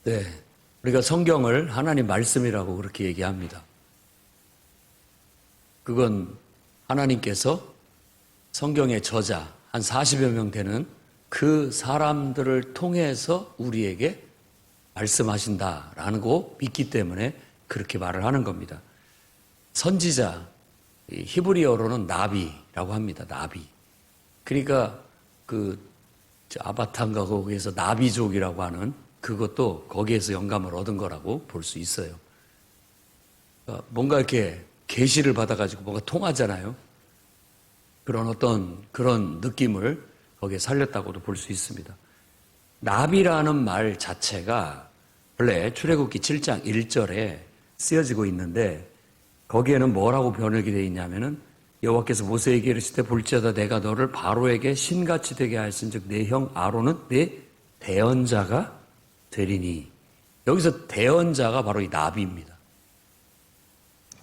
네, 우리가 성경을 하나님 말씀이라고 그렇게 얘기합니다. 그건 하나님께서 성경의 저자 한 40여 명 되는 그 사람들을 통해서 우리에게 말씀하신다라는 거 믿기 때문에 그렇게 말을 하는 겁니다. 선지자, 히브리어로는 나비라고 합니다. 나비. 그러니까 아바탄가 거기에서 나비족이라고 하는 그것도 거기에서 영감을 얻은 거라고 볼 수 있어요. 뭔가 이렇게 계시를 받아가지고 뭔가 통하잖아요. 그런 느낌을 거기에 살렸다고도 볼 수 있습니다. 나비라는 말 자체가 원래 출애굽기 7장 1절에 쓰여지고 있는데 거기에는 뭐라고 번역이 되어 있냐면은 여호와께서 모세에게 이르시되 볼지어다 내가 너를 바로에게 신같이 되게 하였은즉 내 형 아론은 내 대언자가 되리니. 여기서 대언자가 바로 이 나비입니다.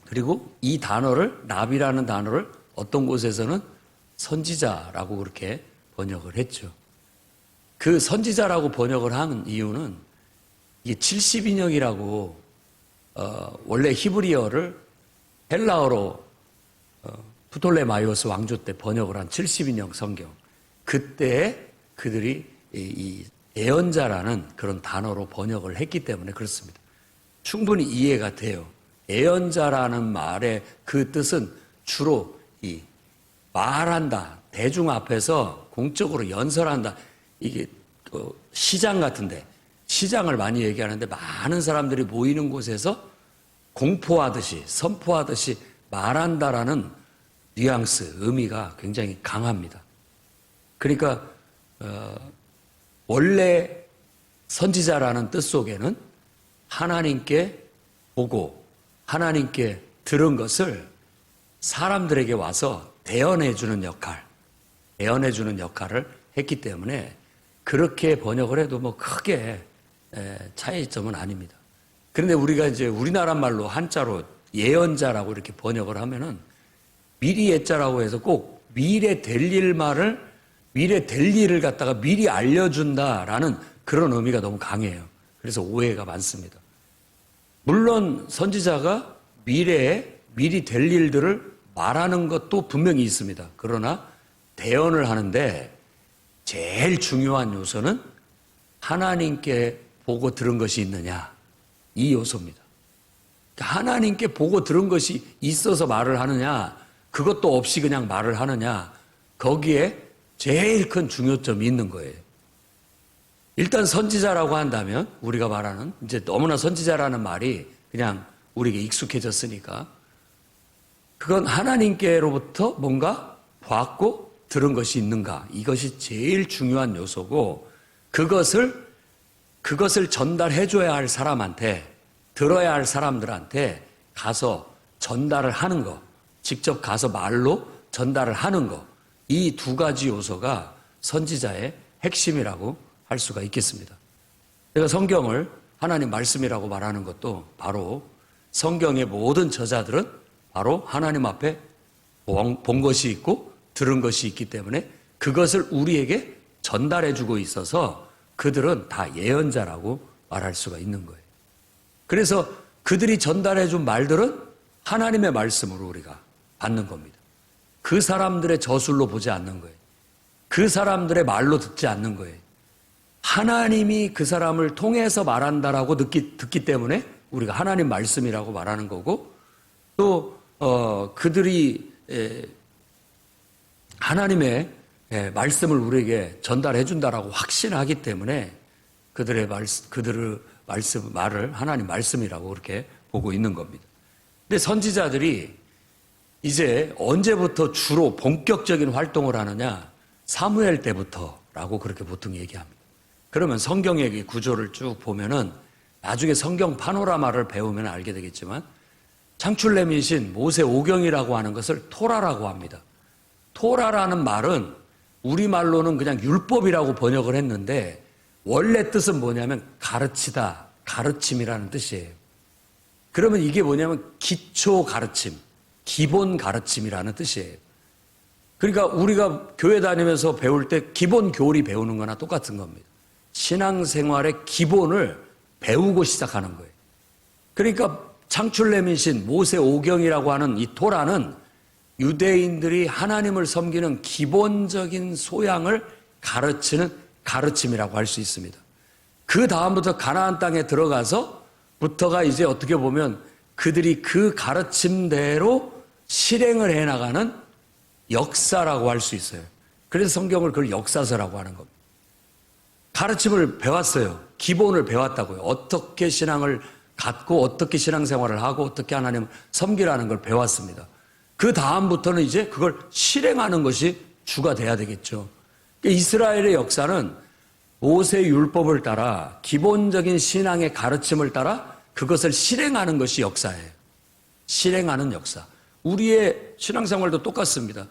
그리고 이 단어를 나비라는 단어를 어떤 곳에서는 선지자라고 그렇게 번역을 했죠. 그 선지자라고 번역을 한 이유는 이게 70인역이라고 원래 히브리어를 헬라어로 프톨레마이오스 왕조 때 번역을 한 70인역 성경. 그때 그들이 이 예언자라는 그런 단어로 번역을 했기 때문에 그렇습니다. 충분히 이해가 돼요. 예언자라는 말의 그 뜻은 주로 이 말한다, 대중 앞에서 공적으로 연설한다. 이게 시장 같은데 시장을 많이 얘기하는데 많은 사람들이 모이는 곳에서 공포하듯이 선포하듯이 말한다라는 뉘앙스, 의미가 굉장히 강합니다. 그러니까 원래 선지자라는 뜻 속에는 하나님께 보고 하나님께 들은 것을 사람들에게 와서 대언해주는 역할을 했기 때문에 그렇게 번역을 해도 뭐 크게 차이점은 아닙니다. 그런데 우리가 이제 우리나라 말로 한자로 예언자라고 이렇게 번역을 하면은 미리 예자라고 해서 꼭 미래 될 일을 갖다가 미리 알려준다라는 그런 의미가 너무 강해요. 그래서 오해가 많습니다. 물론 선지자가 미래에 미리 될 일들을 말하는 것도 분명히 있습니다. 그러나 대언을 하는데 제일 중요한 요소는 하나님께 보고 들은 것이 있느냐, 이 요소입니다. 하나님께 보고 들은 것이 있어서 말을 하느냐, 그것도 없이 그냥 말을 하느냐, 거기에 제일 큰 중요점이 있는 거예요. 일단 선지자라고 한다면 우리가 말하는 이제 너무나 선지자라는 말이 그냥 우리에게 익숙해졌으니까 그건 하나님께로부터 뭔가 봤고 들은 것이 있는가, 이것이 제일 중요한 요소고 그것을 전달해줘야 할 사람한테, 들어야 할 사람들한테 가서 전달을 하는 거, 직접 가서 말로 전달을 하는 거, 이 두 가지 요소가 선지자의 핵심이라고 할 수가 있겠습니다. 제가 성경을 하나님 말씀이라고 말하는 것도 바로 성경의 모든 저자들은 바로 하나님 앞에 본 것이 있고 들은 것이 있기 때문에 그것을 우리에게 전달해주고 있어서 그들은 다 예언자라고 말할 수가 있는 거예요. 그래서 그들이 전달해준 말들은 하나님의 말씀으로 우리가 받는 겁니다. 그 사람들의 저술로 보지 않는 거예요. 그 사람들의 말로 듣지 않는 거예요. 하나님이 그 사람을 통해서 말한다라고 듣기 때문에 우리가 하나님 말씀이라고 말하는 거고 또 그들이 하나님의 말씀을 우리에게 전달해 준다라고 확신하기 때문에 그들의 말을 하나님 말씀이라고 그렇게 보고 있는 겁니다. 근데 선지자들이 이제 언제부터 주로 본격적인 활동을 하느냐? 사무엘 때부터라고 그렇게 보통 얘기합니다. 그러면 성경의 구조를 쭉 보면은 나중에 성경 파노라마를 배우면 알게 되겠지만 창출내미신 모세 오경이라고 하는 것을 토라라고 합니다. 토라라는 말은 우리말로는 그냥 율법이라고 번역을 했는데 원래 뜻은 뭐냐면 가르치다, 가르침이라는 뜻이에요. 그러면 이게 뭐냐면 기초 가르침, 기본 가르침이라는 뜻이에요. 그러니까 우리가 교회 다니면서 배울 때 기본 교리 배우는 거나 똑같은 겁니다. 신앙생활의 기본을 배우고 시작하는 거예요. 그러니까 창출레민신 모세 오경이라고 하는 이 토라는 유대인들이 하나님을 섬기는 기본적인 소양을 가르치는 가르침이라고 할 수 있습니다. 그 다음부터 가나안 땅에 들어가서부터가 이제 어떻게 보면 그들이 그 가르침대로 실행을 해나가는 역사라고 할 수 있어요. 그래서 성경을 그걸 역사서라고 하는 겁니다. 가르침을 배웠어요. 기본을 배웠다고요. 어떻게 신앙을 갖고 어떻게 신앙생활을 하고 어떻게 하나님을 섬기라는 걸 배웠습니다. 그 다음부터는 이제 그걸 실행하는 것이 주가 돼야 되겠죠. 이스라엘의 역사는 모세 율법을 따라 기본적인 신앙의 가르침을 따라 그것을 실행하는 것이 역사예요. 실행하는 역사. 우리의 신앙생활도 똑같습니다.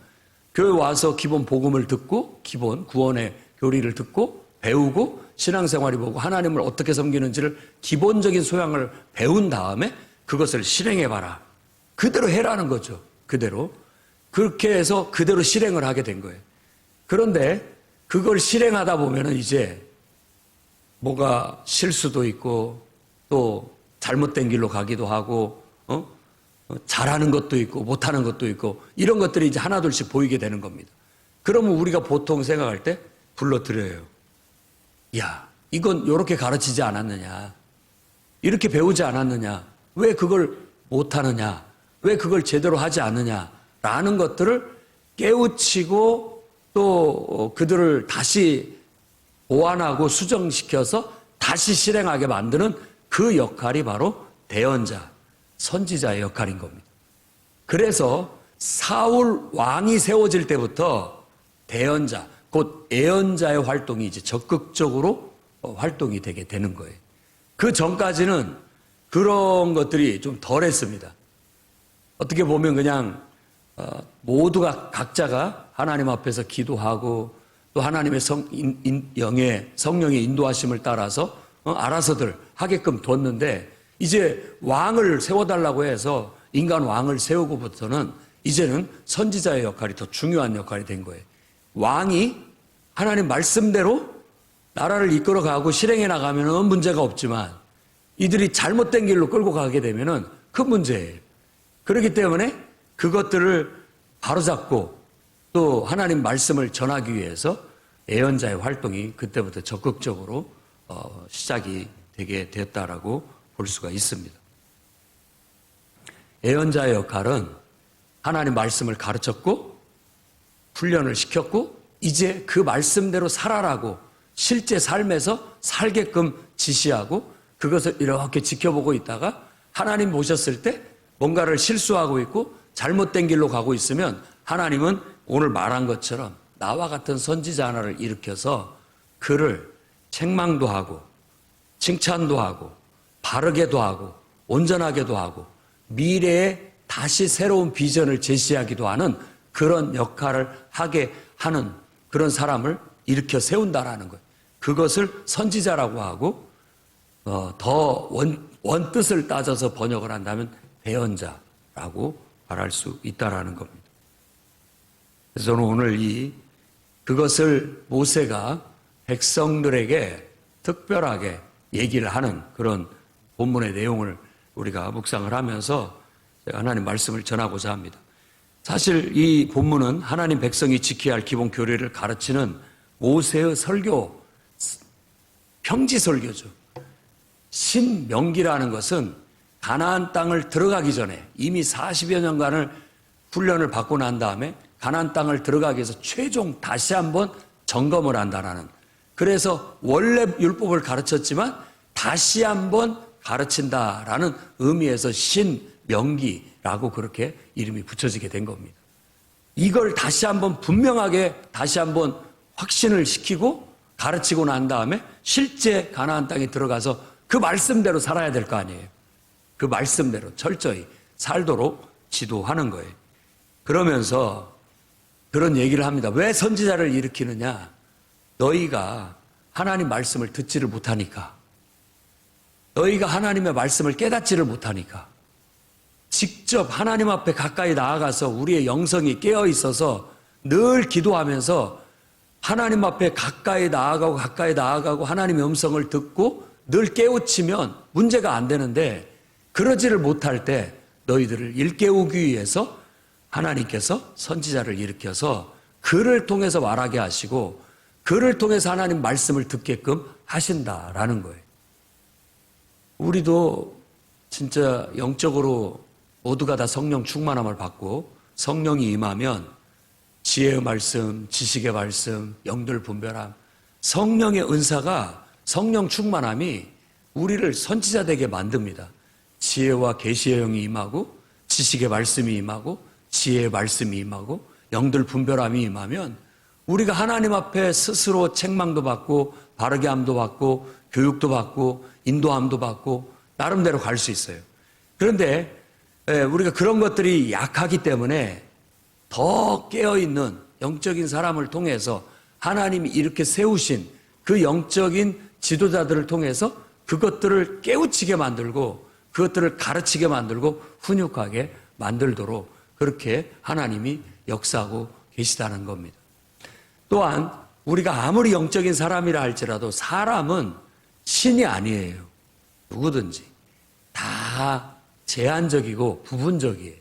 교회 와서 기본 복음을 듣고 기본 구원의 교리를 듣고 배우고 신앙생활이 보고 하나님을 어떻게 섬기는지를 기본적인 소양을 배운 다음에 그것을 실행해봐라. 그대로 해라는 거죠. 그대로. 그렇게 해서 그대로 실행을 하게 된 거예요. 그런데 그걸 실행하다 보면은 이제 뭐가 실수도 있고 또 잘못된 길로 가기도 하고 잘하는 것도 있고 못하는 것도 있고 이런 것들이 이제 하나둘씩 보이게 되는 겁니다. 그러면 우리가 보통 생각할 때 불러드려요. 야, 이건 이렇게 가르치지 않았느냐? 이렇게 배우지 않았느냐? 왜 그걸 못하느냐? 왜 그걸 제대로 하지 않느냐? 라는 것들을 깨우치고 또 그들을 다시 보완하고 수정시켜서 다시 실행하게 만드는 그 역할이 바로 대언자, 선지자의 역할인 겁니다. 그래서 사울 왕이 세워질 때부터 대언자, 곧 예언자의 활동이 이제 적극적으로 활동이 되게 되는 거예요. 그 전까지는 그런 것들이 좀 덜했습니다. 어떻게 보면 그냥 모두가 각자가 하나님 앞에서 기도하고 또 하나님의 성령의 인도하심을 따라서 알아서들 하게끔 뒀는데 이제 왕을 세워달라고 해서 인간 왕을 세우고부터는 이제는 선지자의 역할이 더 중요한 역할이 된 거예요. 왕이 하나님 말씀대로 나라를 이끌어가고 실행해 나가면 문제가 없지만 이들이 잘못된 길로 끌고 가게 되면 큰 문제예요. 그렇기 때문에 그것들을 바로잡고 또 하나님 말씀을 전하기 위해서 예언자의 활동이 그때부터 적극적으로 시작이 되게 됐다라고 볼 수가 있습니다. 예언자의 역할은 하나님 말씀을 가르쳤고 훈련을 시켰고 이제 그 말씀대로 살아라고 실제 삶에서 살게끔 지시하고 그것을 이렇게 지켜보고 있다가 하나님 보셨을 때 뭔가를 실수하고 있고 잘못된 길로 가고 있으면 하나님은 오늘 말한 것처럼 나와 같은 선지자 하나를 일으켜서 그를 책망도 하고 칭찬도 하고 바르게도 하고 온전하게도 하고 미래에 다시 새로운 비전을 제시하기도 하는 그런 역할을 하게 하는 그런 사람을 일으켜 세운다라는 거예요. 그것을 선지자라고 하고 더 원뜻을 따져서 번역을 한다면 대언자라고 말할 수 있다라는 겁니다. 그래서 저는 오늘 그것을 모세가 백성들에게 특별하게 얘기를 하는 그런 본문의 내용을 우리가 묵상을 하면서 제가 하나님 말씀을 전하고자 합니다. 사실 이 본문은 하나님 백성이 지켜야 할 기본 교리를 가르치는 모세의 설교, 평지 설교죠. 신명기라는 것은 가나안 땅을 들어가기 전에 이미 40여 년간을 훈련을 받고 난 다음에 가나안 땅을 들어가기 위해서 최종 다시 한번 점검을 한다라는, 그래서 원래 율법을 가르쳤지만 다시 한번 가르친다라는 의미에서 신명기라고 그렇게 이름이 붙여지게 된 겁니다. 이걸 다시 한번 분명하게 다시 한번 확신을 시키고 가르치고 난 다음에 실제 가나안 땅에 들어가서 그 말씀대로 살아야 될 거 아니에요. 그 말씀대로 철저히 살도록 지도하는 거예요. 그러면서 그런 얘기를 합니다. 왜 선지자를 일으키느냐? 너희가 하나님 말씀을 듣지를 못하니까, 너희가 하나님의 말씀을 깨닫지를 못하니까, 직접 하나님 앞에 가까이 나아가서 우리의 영성이 깨어 있어서 늘 기도하면서 하나님 앞에 가까이 나아가고 하나님의 음성을 듣고 늘 깨우치면 문제가 안 되는데 그러지를 못할 때 너희들을 일깨우기 위해서 하나님께서 선지자를 일으켜서 그를 통해서 말하게 하시고 그를 통해서 하나님 말씀을 듣게끔 하신다라는 거예요. 우리도 진짜 영적으로 모두가 다 성령 충만함을 받고 성령이 임하면 지혜의 말씀, 지식의 말씀, 영들 분별함, 성령의 은사가 성령 충만함이 우리를 선지자 되게 만듭니다. 지혜와 계시의 영이 임하고 지식의 말씀이 임하고 지혜의 말씀이 임하고 영들 분별함이 임하면 우리가 하나님 앞에 스스로 책망도 받고 바르게 함도 받고 교육도 받고 인도함도 받고 나름대로 갈 수 있어요. 그런데 우리가 그런 것들이 약하기 때문에 더 깨어있는 영적인 사람을 통해서 하나님이 이렇게 세우신 그 영적인 지도자들을 통해서 그것들을 깨우치게 만들고 그것들을 가르치게 만들고 훈육하게 만들도록 그렇게 하나님이 역사하고 계시다는 겁니다. 또한 우리가 아무리 영적인 사람이라 할지라도 사람은 신이 아니에요. 누구든지 다 제한적이고 부분적이에요.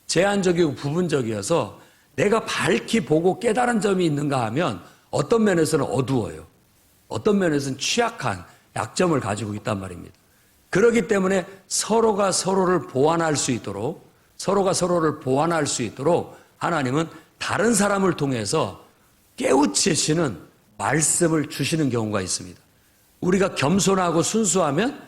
제한적이고 부분적이어서 내가 밝히 보고 깨달은 점이 있는가 하면 어떤 면에서는 어두워요. 어떤 면에서는 취약한 약점을 가지고 있단 말입니다. 그렇기 때문에 서로가 서로를 보완할 수 있도록 하나님은 다른 사람을 통해서 깨우치시는 말씀을 주시는 경우가 있습니다. 우리가 겸손하고 순수하면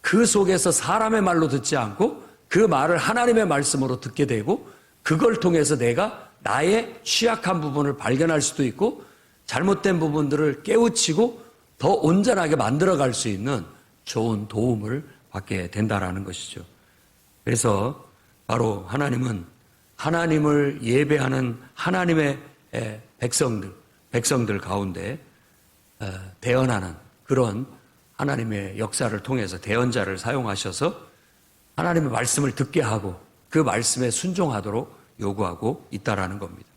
그 속에서 사람의 말로 듣지 않고 그 말을 하나님의 말씀으로 듣게 되고 그걸 통해서 내가 나의 취약한 부분을 발견할 수도 있고 잘못된 부분들을 깨우치고 더 온전하게 만들어갈 수 있는 좋은 도움을 받게 된다라는 것이죠. 그래서 바로 하나님은 하나님을 예배하는 하나님의 백성들 가운데 대언하는 그런 하나님의 역사를 통해서 대언자를 사용하셔서 하나님의 말씀을 듣게 하고 그 말씀에 순종하도록 요구하고 있다라는 겁니다.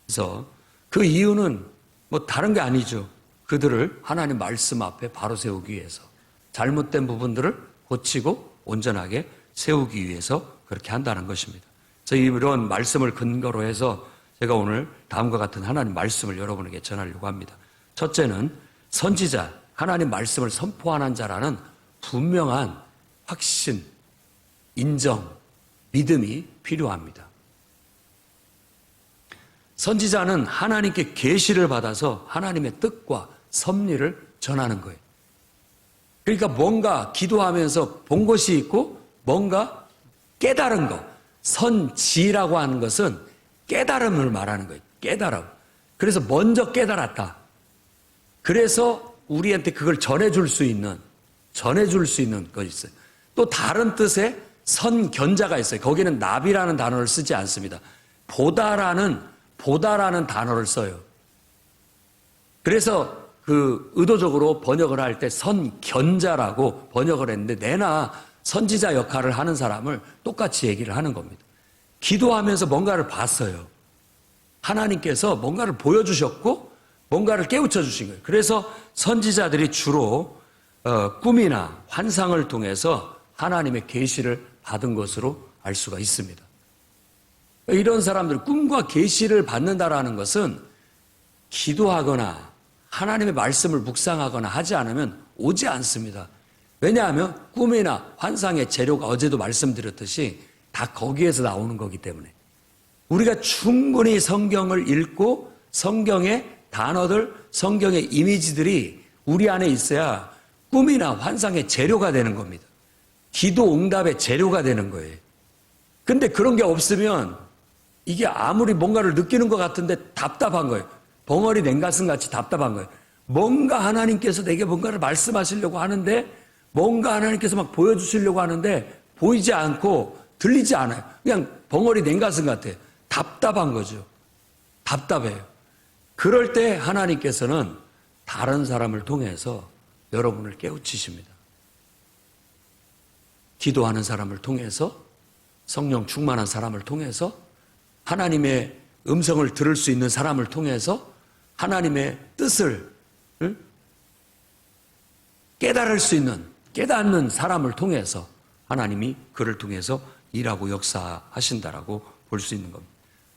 그래서 그 이유는 뭐 다른 게 아니죠. 그들을 하나님 말씀 앞에 바로 세우기 위해서 잘못된 부분들을 고치고 온전하게 세우기 위해서 그렇게 한다는 것입니다. 그래서 이런 말씀을 근거로 해서 제가 오늘 다음과 같은 하나님 말씀을 여러분에게 전하려고 합니다. 첫째는 선지자, 하나님 말씀을 선포하는 자라는 분명한 확신, 인정, 믿음이 필요합니다. 선지자는 하나님께 계시를 받아서 하나님의 뜻과 섭리를 전하는 거예요. 그러니까 뭔가 기도하면서 본 것이 있고 뭔가 깨달은 것, 선지라고 하는 것은 깨달음을 말하는 거예요. 깨달음. 그래서 먼저 깨달았다. 그래서 우리한테 그걸 전해줄 수 있는 것이 있어요. 또 다른 뜻의 선견자가 있어요. 거기는 나비라는 단어를 쓰지 않습니다. 보다라는 단어를 써요. 그래서 그 의도적으로 번역을 할 때 선견자라고 번역을 했는데 내나 선지자 역할을 하는 사람을 똑같이 얘기를 하는 겁니다. 기도하면서 뭔가를 봤어요. 하나님께서 뭔가를 보여주셨고 뭔가를 깨우쳐 주신 거예요. 그래서 선지자들이 주로 꿈이나 환상을 통해서 하나님의 계시를 받은 것으로 알 수가 있습니다. 이런 사람들 꿈과 계시를 받는다라는 것은 기도하거나 하나님의 말씀을 묵상하거나 하지 않으면 오지 않습니다. 왜냐하면 꿈이나 환상의 재료가 어제도 말씀드렸듯이 다 거기에서 나오는 거기 때문에 우리가 충분히 성경을 읽고 성경의 단어들, 성경의 이미지들이 우리 안에 있어야 꿈이나 환상의 재료가 되는 겁니다. 기도 응답의 재료가 되는 거예요. 근데 그런 게 없으면 이게 아무리 뭔가를 느끼는 것 같은데 답답한 거예요. 벙어리 냉가슴 같이 답답한 거예요. 뭔가 하나님께서 내게 뭔가를 말씀하시려고 하는데 뭔가 하나님께서 막 보여주시려고 하는데 보이지 않고 들리지 않아요. 그냥 벙어리 냉가슴 같아요. 답답한 거죠. 답답해요. 그럴 때 하나님께서는 다른 사람을 통해서 여러분을 깨우치십니다. 기도하는 사람을 통해서 성령 충만한 사람을 통해서 하나님의 음성을 들을 수 있는 사람을 통해서 하나님의 뜻을 깨달을 수 있는, 깨닫는 사람을 통해서 하나님이 그를 통해서 일하고 역사하신다라고 볼 수 있는 겁니다.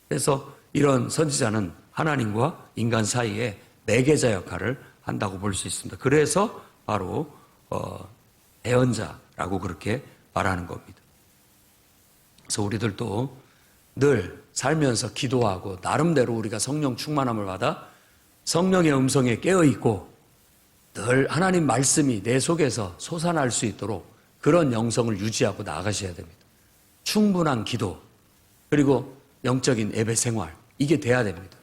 그래서 이런 선지자는 하나님과 인간 사이에 매개자 역할을 한다고 볼 수 있습니다. 그래서 바로 예언자라고 그렇게 말하는 겁니다. 그래서 우리들도 늘 살면서 기도하고 나름대로 우리가 성령 충만함을 받아 성령의 음성에 깨어있고 늘 하나님 말씀이 내 속에서 솟아날 수 있도록 그런 영성을 유지하고 나아가셔야 됩니다. 충분한 기도, 그리고 영적인 예배 생활, 이게 돼야 됩니다.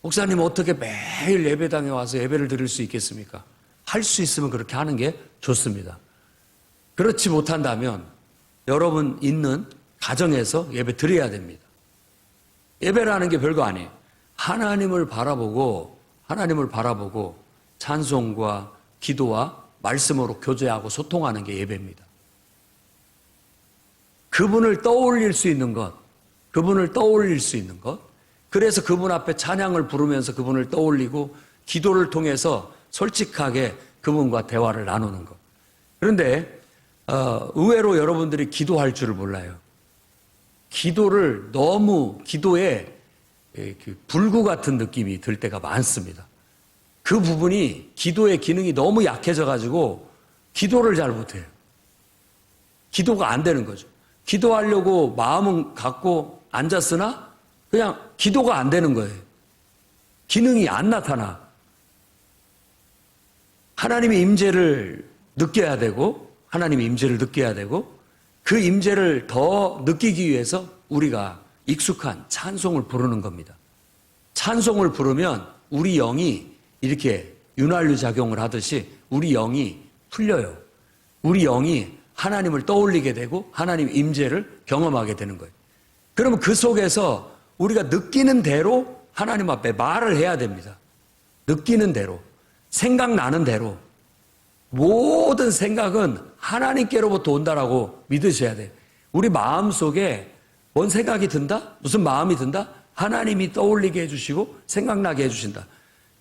목사님 어떻게 매일 예배당에 와서 예배를 드릴 수 있겠습니까? 할 수 있으면 그렇게 하는 게 좋습니다. 그렇지 못한다면 여러분 있는 가정에서 예배 드려야 됩니다. 예배라는 게 별거 아니에요. 하나님을 바라보고 찬송과 기도와 말씀으로 교제하고 소통하는 게 예배입니다. 그분을 떠올릴 수 있는 것, 그래서 그분 앞에 찬양을 부르면서 그분을 떠올리고 기도를 통해서 솔직하게 그분과 대화를 나누는 것. 그런데 의외로 여러분들이 기도할 줄을 몰라요. 기도를 너무 기도에 불구 같은 느낌이 들 때가 많습니다. 그 부분이 기도의 기능이 너무 약해져 가지고 기도를 잘 못해요. 기도가 안 되는 거죠. 기도하려고 마음은 갖고 앉았으나 그냥 기도가 안 되는 거예요. 기능이 안 나타나. 하나님의 임재를 느껴야 되고 그 임재를 더 느끼기 위해서 우리가 익숙한 찬송을 부르는 겁니다. 찬송을 부르면 우리 영이 이렇게 윤활유 작용을 하듯이 우리 영이 풀려요. 우리 영이 하나님을 떠올리게 되고 하나님 임재를 경험하게 되는 거예요. 그러면 그 속에서 우리가 느끼는 대로 하나님 앞에 말을 해야 됩니다. 느끼는 대로, 생각나는 대로. 모든 생각은 하나님께로부터 온다라고 믿으셔야 돼요. 우리 마음속에 뭔 생각이 든다? 무슨 마음이 든다? 하나님이 떠올리게 해주시고 생각나게 해주신다.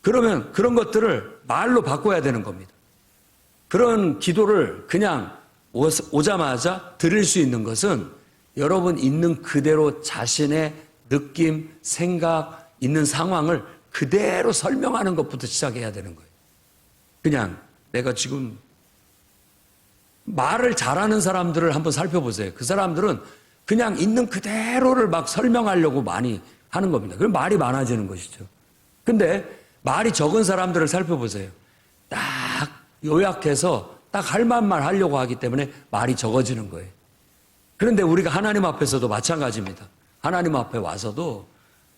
그러면 그런 것들을 말로 바꿔야 되는 겁니다. 그런 기도를 그냥 오자마자 드릴 수 있는 것은 여러분 있는 그대로 자신의 느낌, 생각, 있는 상황을 그대로 설명하는 것부터 시작해야 되는 거예요. 그냥 내가 지금 말을 잘하는 사람들을 한번 살펴보세요. 그 사람들은 그냥 있는 그대로를 막 설명하려고 많이 하는 겁니다. 그럼 말이 많아지는 것이죠. 근데 말이 적은 사람들을 살펴보세요. 딱 요약해서 딱 할 말만 하려고 하기 때문에 말이 적어지는 거예요. 그런데 우리가 하나님 앞에서도 마찬가지입니다. 하나님 앞에 와서도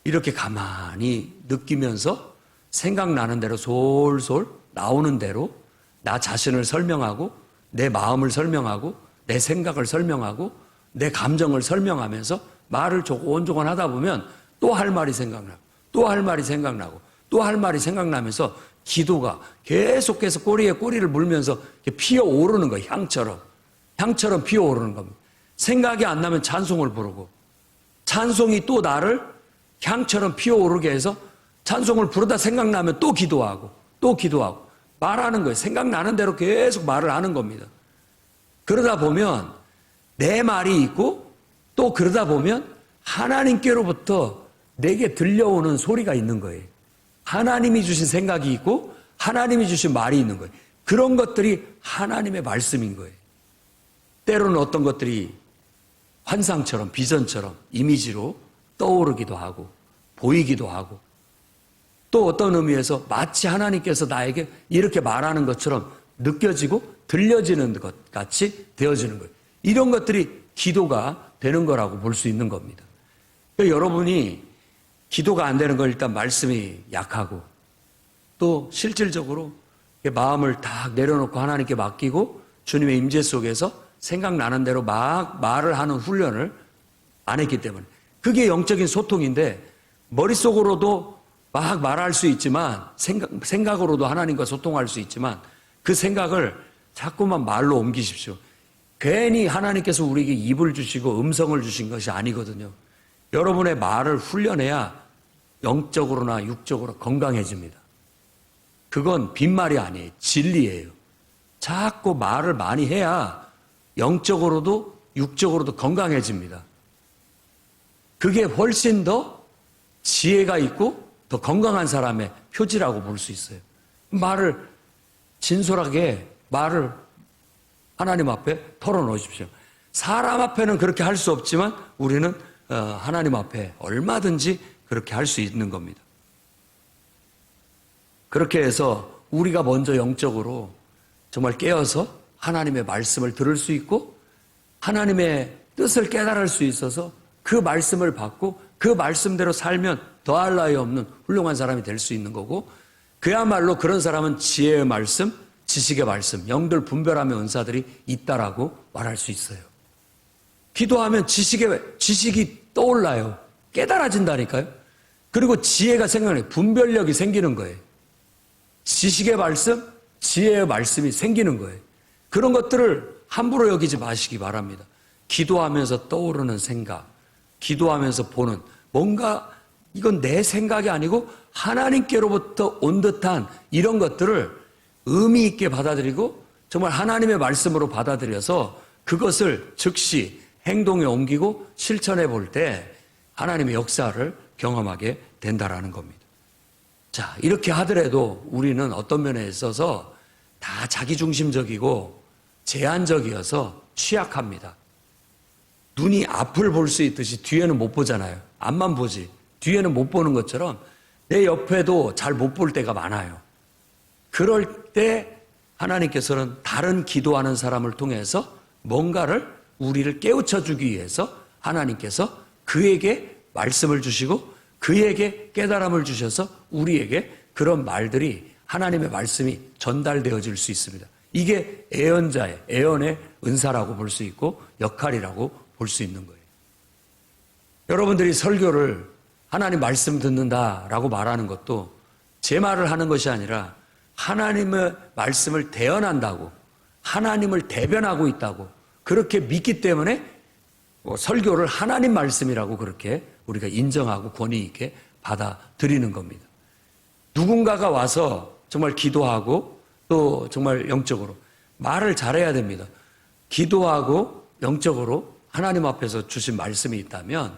이렇게 가만히 느끼면서 생각나는 대로 솔솔 나오는 대로 나 자신을 설명하고 내 마음을 설명하고 내 생각을 설명하고 내 감정을 설명하면서 말을 조곤조곤 하다 보면 또 할 말이 생각나고 또 할 말이 생각나고 또 할 말이 생각나면서 기도가 계속해서 꼬리에 꼬리를 물면서 피어오르는 거예요. 향처럼 피어오르는 겁니다. 생각이 안 나면 찬송을 부르고 찬송이 또 나를 향처럼 피어오르게 해서 찬송을 부르다 생각나면 또 기도하고 말하는 거예요. 생각나는 대로 계속 말을 하는 겁니다. 그러다 보면 내 말이 있고 또 그러다 보면 하나님께로부터 내게 들려오는 소리가 있는 거예요. 하나님이 주신 생각이 있고 하나님이 주신 말이 있는 거예요. 그런 것들이 하나님의 말씀인 거예요. 때로는 어떤 것들이 환상처럼 비전처럼 이미지로 떠오르기도 하고 보이기도 하고 또 어떤 의미에서 마치 하나님께서 나에게 이렇게 말하는 것처럼 느껴지고 들려지는 것 같이 되어지는 거예요. 이런 것들이 기도가 되는 거라고 볼 수 있는 겁니다. 그러니까 여러분이 기도가 안 되는 건 일단 말씀이 약하고 또 실질적으로 마음을 딱 내려놓고 하나님께 맡기고 주님의 임재 속에서 생각나는 대로 막 말을 하는 훈련을 안 했기 때문에 그게 영적인 소통인데 머릿속으로도 막 말할 수 있지만 생각으로도 하나님과 소통할 수 있지만 그 생각을 자꾸만 말로 옮기십시오. 괜히 하나님께서 우리에게 입을 주시고 음성을 주신 것이 아니거든요. 여러분의 말을 훈련해야 영적으로나 육적으로 건강해집니다. 그건 빈말이 아니에요. 진리예요. 자꾸 말을 많이 해야 영적으로도 육적으로도 건강해집니다. 그게 훨씬 더 지혜가 있고 더 건강한 사람의 표지라고 볼 수 있어요. 말을 진솔하게 말을 하나님 앞에 털어놓으십시오. 사람 앞에는 그렇게 할 수 없지만 우리는 하나님 앞에 얼마든지 그렇게 할 수 있는 겁니다. 그렇게 해서 우리가 먼저 영적으로 정말 깨어서 하나님의 말씀을 들을 수 있고 하나님의 뜻을 깨달을 수 있어서 그 말씀을 받고 그 말씀대로 살면 더할 나위 없는 훌륭한 사람이 될 수 있는 거고, 그야말로 그런 사람은 지혜의 말씀, 지식의 말씀, 영들 분별하며 은사들이 있다라고 말할 수 있어요. 기도하면 지식이 떠올라요. 깨달아진다니까요. 그리고 지혜가 생겨나요. 분별력이 생기는 거예요. 지식의 말씀, 지혜의 말씀이 생기는 거예요. 그런 것들을 함부로 여기지 마시기 바랍니다. 기도하면서 떠오르는 생각, 기도하면서 보는 뭔가 이건 내 생각이 아니고 하나님께로부터 온 듯한 이런 것들을 의미 있게 받아들이고 정말 하나님의 말씀으로 받아들여서 그것을 즉시 행동에 옮기고 실천해 볼 때 하나님의 역사를 경험하게 된다라는 겁니다. 자, 이렇게 하더라도 우리는 어떤 면에 있어서 다 자기중심적이고 제한적이어서 취약합니다. 눈이 앞을 볼 수 있듯이 뒤에는 못 보잖아요. 앞만 보지. 뒤에는 못 보는 것처럼 내 옆에도 잘 못 볼 때가 많아요. 그럴 때 하나님께서는 다른 기도하는 사람을 통해서 뭔가를 우리를 깨우쳐 주기 위해서 하나님께서 그에게 말씀을 주시고 그에게 깨달음을 주셔서 우리에게 그런 말들이 하나님의 말씀이 전달되어질 수 있습니다. 이게 애언의 은사라고 볼 수 있고 역할이라고 볼 수 있는 거예요. 여러분들이 설교를 하나님 말씀 듣는다라고 말하는 것도 제 말을 하는 것이 아니라 하나님의 말씀을 대언한다고, 하나님을 대변하고 있다고 그렇게 믿기 때문에 설교를 하나님 말씀이라고 그렇게 우리가 인정하고 권위 있게 받아들이는 겁니다. 누군가가 와서 정말 기도하고 또 정말 영적으로 말을 잘해야 됩니다. 기도하고 영적으로 하나님 앞에서 주신 말씀이 있다면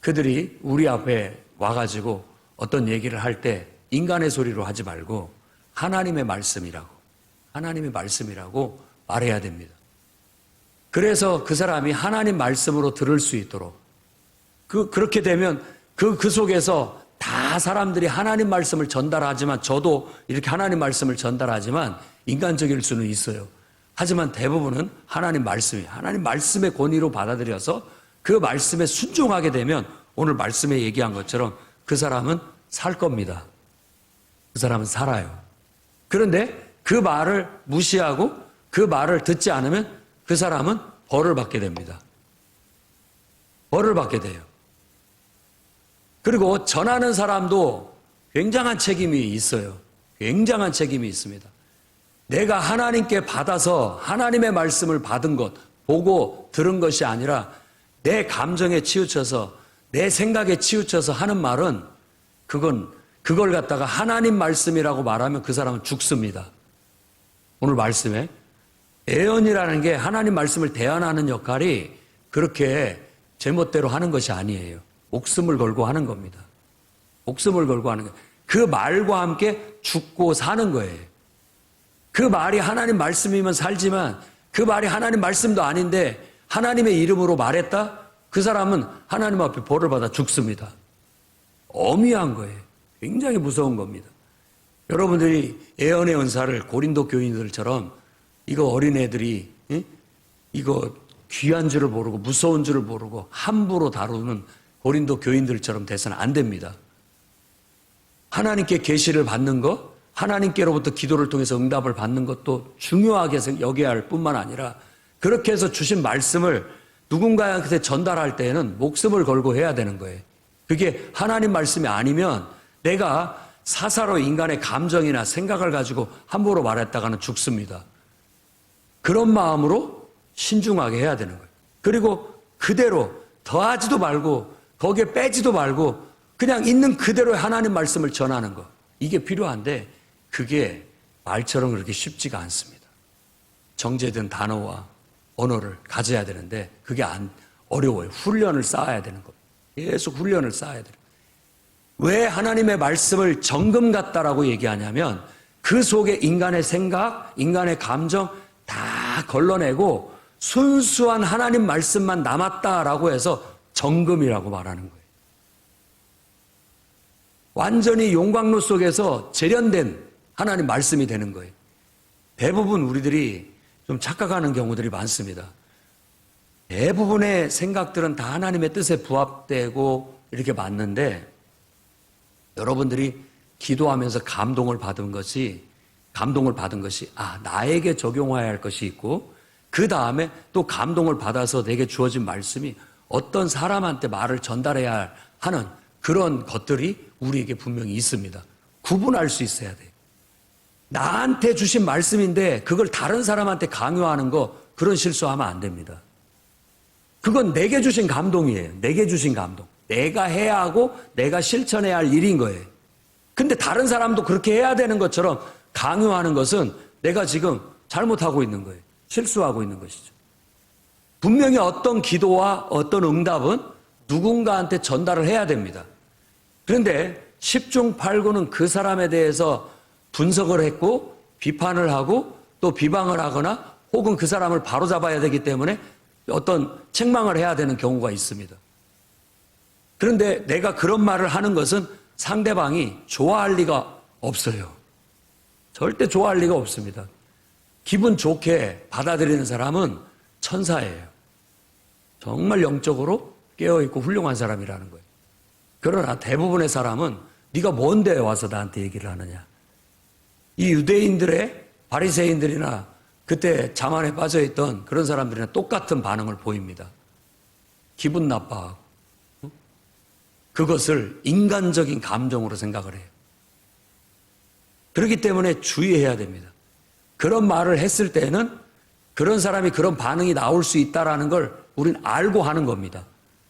그들이 우리 앞에 와가지고 어떤 얘기를 할 때 인간의 소리로 하지 말고 하나님의 말씀이라고 말해야 됩니다. 그래서 그 사람이 하나님 말씀으로 들을 수 있도록 그렇게 되면 그 속에서 다 사람들이 하나님 말씀을 전달하지만 저도 이렇게 하나님 말씀을 전달하지만 인간적일 수는 있어요. 하지만 대부분은 하나님 말씀의 권위로 받아들여서 그 말씀에 순종하게 되면 오늘 말씀에 얘기한 것처럼 그 사람은 살 겁니다. 그 사람은 살아요. 그런데 그 말을 무시하고 그 말을 듣지 않으면 그 사람은 벌을 받게 됩니다. 벌을 받게 돼요. 그리고 전하는 사람도 굉장한 책임이 있어요. 굉장한 책임이 있습니다. 내가 하나님께 받아서 하나님의 말씀을 받은 것, 보고 들은 것이 아니라 내 감정에 치우쳐서 내 생각에 치우쳐서 하는 말은 그걸 갖다가 하나님 말씀이라고 말하면 그 사람은 죽습니다. 오늘 말씀에 애언이라는 게 하나님 말씀을 대언하는 역할이 그렇게 제멋대로 하는 것이 아니에요. 목숨을 걸고 하는 겁니다. 목숨을 걸고 하는 거예요. 그 말과 함께 죽고 사는 거예요. 그 말이 하나님 말씀이면 살지만 그 말이 하나님 말씀도 아닌데 하나님의 이름으로 말했다? 그 사람은 하나님 앞에 벌을 받아 죽습니다. 엄위한 거예요. 굉장히 무서운 겁니다. 여러분들이 애언의 은사를 고린도 교인들처럼 이거 어린애들이 이거 귀한 줄을 모르고 무서운 줄을 모르고 함부로 다루는 고린도 교인들처럼 돼서는 안 됩니다. 하나님께 계시를 받는 것, 하나님께로부터 기도를 통해서 응답을 받는 것도 중요하게 여겨야 할 뿐만 아니라 그렇게 해서 주신 말씀을 누군가한테 전달할 때에는 목숨을 걸고 해야 되는 거예요. 그게 하나님 말씀이 아니면 내가 사사로 인간의 감정이나 생각을 가지고 함부로 말했다가는 죽습니다. 그런 마음으로 신중하게 해야 되는 거예요. 그리고 그대로 더하지도 말고 거기에 빼지도 말고 그냥 있는 그대로의 하나님 말씀을 전하는 거. 이게 필요한데 그게 말처럼 그렇게 쉽지가 않습니다. 정제된 단어와 언어를 가져야 되는데 그게 어려워요. 훈련을 쌓아야 되는 거예요. 계속 훈련을 쌓아야 돼요. 왜 하나님의 말씀을 정금 같다라고 얘기하냐면 그 속에 인간의 생각, 인간의 감정 다 걸러내고 순수한 하나님 말씀만 남았다라고 해서 정금이라고 말하는 거예요. 완전히 용광로 속에서 재련된 하나님 말씀이 되는 거예요. 대부분 우리들이 좀 착각하는 경우들이 많습니다. 대부분의 생각들은 다 하나님의 뜻에 부합되고 이렇게 맞는데 여러분들이 기도하면서 감동을 받은 것이 나에게 적용해야 할 것이 있고 그 다음에 또 감동을 받아서 내게 주어진 말씀이 어떤 사람한테 말을 전달해야 하는 그런 것들이 우리에게 분명히 있습니다. 구분할 수 있어야 돼요. 나한테 주신 말씀인데 그걸 다른 사람한테 강요하는 거 그런 실수하면 안 됩니다. 그건 내게 주신 감동이에요. 내게 주신 감동. 내가 해야 하고 내가 실천해야 할 일인 거예요. 근데 다른 사람도 그렇게 해야 되는 것처럼 강요하는 것은 내가 지금 잘못하고 있는 거예요. 실수하고 있는 것이죠. 분명히 어떤 기도와 어떤 응답은 누군가한테 전달을 해야 됩니다. 그런데 10중 8구는 그 사람에 대해서 분석을 했고 비판을 하고 또 비방을 하거나 혹은 그 사람을 바로잡아야 되기 때문에 어떤 책망을 해야 되는 경우가 있습니다. 그런데 내가 그런 말을 하는 것은 상대방이 좋아할 리가 없어요. 절대 좋아할 리가 없습니다. 기분 좋게 받아들이는 사람은 천사예요. 정말 영적으로 깨어있고 훌륭한 사람이라는 거예요. 그러나 대부분의 사람은 네가 뭔데 와서 나한테 얘기를 하느냐. 이 유대인들의 바리새인들이나 그때 자만에 빠져있던 그런 사람들이나 똑같은 반응을 보입니다. 기분 나빠하고 그것을 인간적인 감정으로 생각을 해요. 그렇기 때문에 주의해야 됩니다. 그런 말을 했을 때는 그런 사람이 그런 반응이 나올 수 있다는 걸 우리는 알고 하는 겁니다.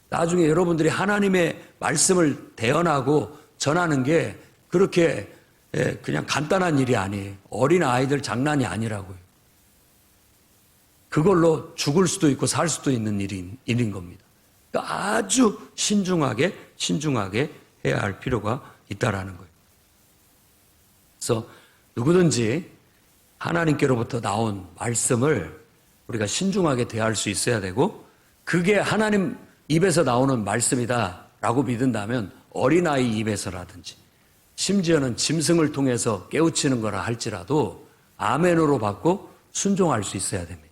나중에 여러분들이 하나님의 말씀을 대언하고 전하는 게 그렇게 그냥 간단한 일이 아니에요. 어린 아이들 장난이 아니라고요. 그걸로 죽을 수도 있고 살 수도 있는 일인 겁니다. 그러니까 아주 신중하게 해야 할 필요가 있다라는 거예요. 그래서 누구든지 하나님께로부터 나온 말씀을 우리가 신중하게 대할 수 있어야 되고 그게 하나님 입에서 나오는 말씀이다라고 믿는다면 어린아이 입에서라든지 심지어는 짐승을 통해서 깨우치는 거라 할지라도 아멘으로 받고 순종할 수 있어야 됩니다.